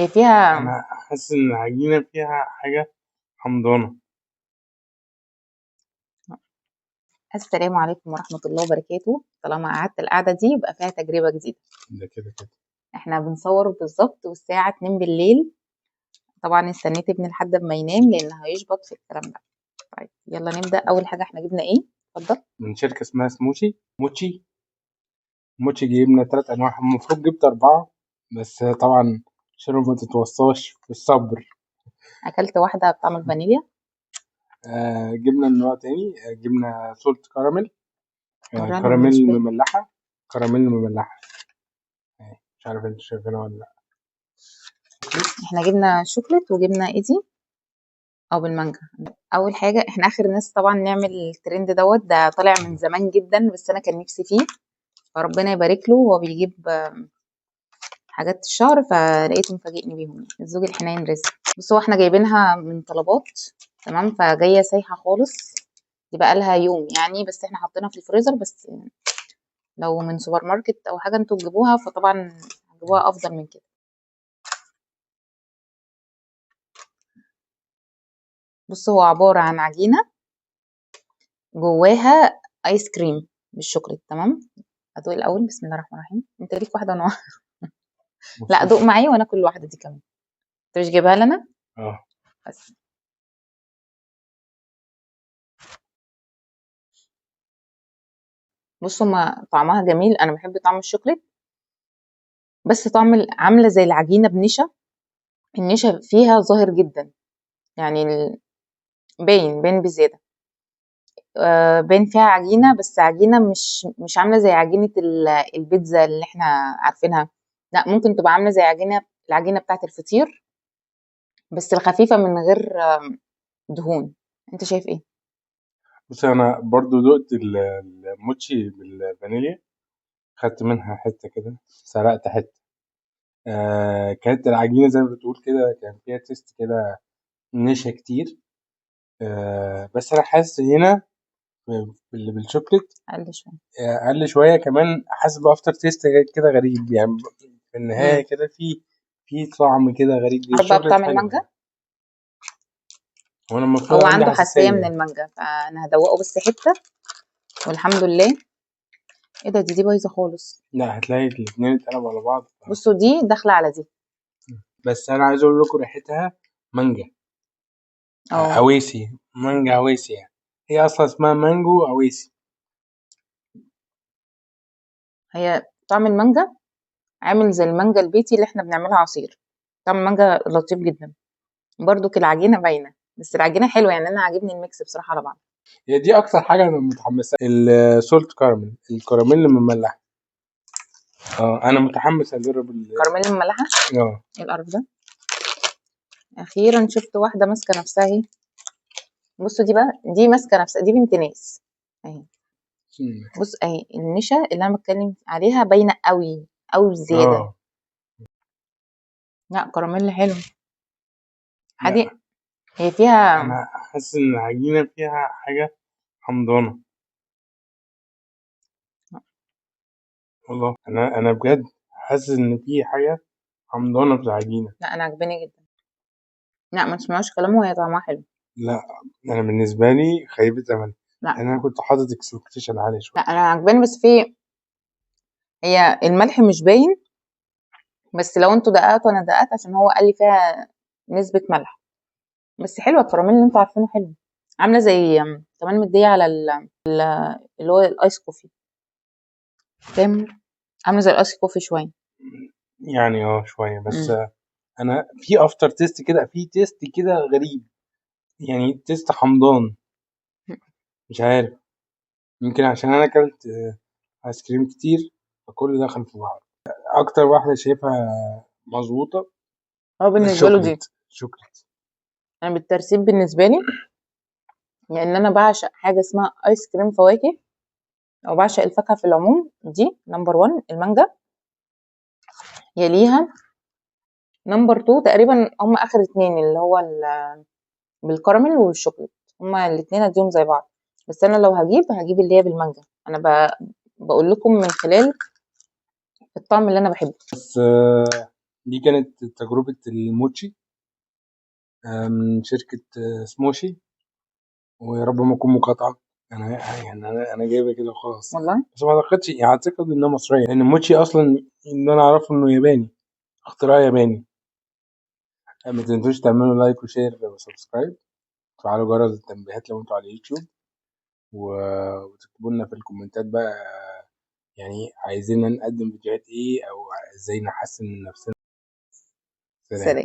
هي فيها انا حاسس ان العجينه فيها حاجه حمضانه. السلام عليكم ورحمة الله وبركاته. طالما قعدت القعدة دي يبقى فيها تجربة جديدة. ده كده كده. احنا بنصور بالظبط والساعة 2 بالليل. طبعا استنيت ابني لحد ما ينام لان هيشبط في الكلام ده. طيب يلا نبدأ. اول حاجة احنا جبنا ايه؟ اتفضل. من شركه اسمها موتشي جبنا 3 انواع، المفروض جبت 4 بس طبعا عشان ما تتوصاش بالصبر. اكلت واحدة بطعم الفانيليا. جبنا النوع تاني، جبنا سولت كراميل، وراني كراميل مش باين. مملحه. كراميل مملحه. مش عارف انت شايفينها ولا لا. احنا جبنا شوكليت وجبنا ايه دي او بالمانجا. اول حاجة احنا اخر ناس طبعا نعمل الترند ده طالع من زمان جدا بس انا كان نفسي فيه. فربنا يبارك له هو بيجيب حاجات الشهر فلقيته مفاجئني بيهم. الزوج الحنين رزق. بصوا احنا جايبينها من طلبات. تمام فجايه سايحه خالص. دي بقى لها يوم يعني بس احنا حاطينها في الفريزر بس. لو من سوبر ماركت او حاجه انتوا تجيبوها فطبعا هتجيبوها افضل من كده. بصوا هو عباره عن عجينه جواها ايس كريم بالشوكليت. تمام. ادوق الاول. بسم الله الرحمن الرحيم. انت ليك واحده وانا واحدة. لا المفروض. ادوق معي وانا كل واحده دي كمان. انت مش جايبها لنا اه. بس. بصوا ما طعمها جميل. انا بحب طعم الشوكليت بس طعم عامله زي العجينه بنشا. النشا فيها ظاهر جدا يعني باين بزياده. باين فيها عجينه بس عجينه مش عامله زي عجينه البيتزا اللي احنا عارفينها. لا ممكن تبقى عامله زي العجينه بتاعه الفطير بس الخفيفه من غير دهون. انت شايف ايه؟ بص انا برضو دقت الموتشي بالفانيليا، خدت منها حته كده، سرقت حته. كانت العجينه زي ما بتقول كده، كان فيها تيست كده، نشا كتير. بس انا حاسس هنا اللي بالشوكليت اقل شويه. اقل شويه كمان، حاسس بافتر تيست كده غريب يعني. في النهايه كده في طعم كده غريب، عارف بقى الشوكليت بطعم حلو المانجا. يعني. وانا المفروض هو عندي عنده حساسيه حساسيه. من المانجا فانا هدوقه بس حته. والحمد لله. ايه ده دي بايظه خالص. لا، هتلاقي الاتنين اتقلبوا على بعض. بصوا دي داخله على دي. بس انا عايز اقول لكم ريحتها مانجا. اه اويسي، مانجا اويسي يعني. هي اصلا اسمها مانجو اويسي. هي طعم المانجا عامل زي المانجا البيتي اللي احنا بنعملها عصير. طعم المانجا لطيف جدا. برضو العجينه باينه بس العجينه حلوه يعني انا عاجبني الميكس بصراحه على بعض. هي دي اكتر حاجه انا متحمس لها، السولت كارمل، الكراميل المملح. انا متحمس اجرب كراميل المملحه. اه. ايه القرف ده. اخيرا شفت واحده ماسكه نفسها اهي. بصوا دي بقى دي ماسكه نفسها دي بنت ناس. اهي. بص اهي النشا اللي انا بتكلم عليها باينه قوي قوي بزياده. اه. لا كراميل حلو. حادق. لا، هي فيها. انا حاسس ان العجينه فيها حاجه حمضانه. والله انا بجد حاسس ان في حاجه حمضانه في العجينه. لا انا عجباني جدا. لا ما تسمعوش كلامه هي طعمها حلو. لا، انا بالنسبه لي خيبه امل. لا انا كنت حاطط اكسبكتيشن عالي لا شويه. انا عجباني بس في. هي الملح مش باين. بس لو انتوا دققتوا انا دققت عشان هو قال لي فيها نسبة ملح. بس حلوة الكراميل اللي انتوا عارفينه حلو. عاملة زي كمان مدية على اللي هو الايس كوفي. فاهم. عاملة زي الايس كوفي شوية. يعني شويه بس. امم. انا في افتر تيست كده، في تيست كده غريب، يعني تيست حمضان. مش عارف، يمكن عشان انا اكلت ايس كريم كتير، فكل دخل في بعض. اكتر واحده شايفها مظبوطه هو بالنسبة له دي. الشوكليت. انا بالترتيب بالنسبة لي لان انا بعشق حاجة اسمها ايس كريم فواكه. او بعشق الفاكهة في العموم دي نمبر 1 المانجا. يليها نمبر 2 تقريبا هم اخر اتنين اللي هو بالكراميل والشوكليت. هما الاتنين اديهم زي بعض. بس انا لو هجيب اللي هي بالمانجا. انا بقول لكم من خلال الطعم اللي انا بحبه. بس دي كانت تجربة الموتشي من شركة سموشي، ويا رب ما أكون مقاطعة. أنا جايبها كده وخلاص، والله بس ما أعتقدش، يعني أعتقد إنها مصرية، لأن الموتشي أصلا اللي أنا أعرفه إنه ياباني، اختراع ياباني. ما تنسوش تعملوا لايك وشير وسبسكرايب، تفعلوا جرس التنبيهات لو انتوا على اليوتيوب، وتكتبوا لنا في الكومنتات بقى يعني عايزين نقدم فيديوهات ايه او ازاي نحسن من نفسنا. سلام. سلام.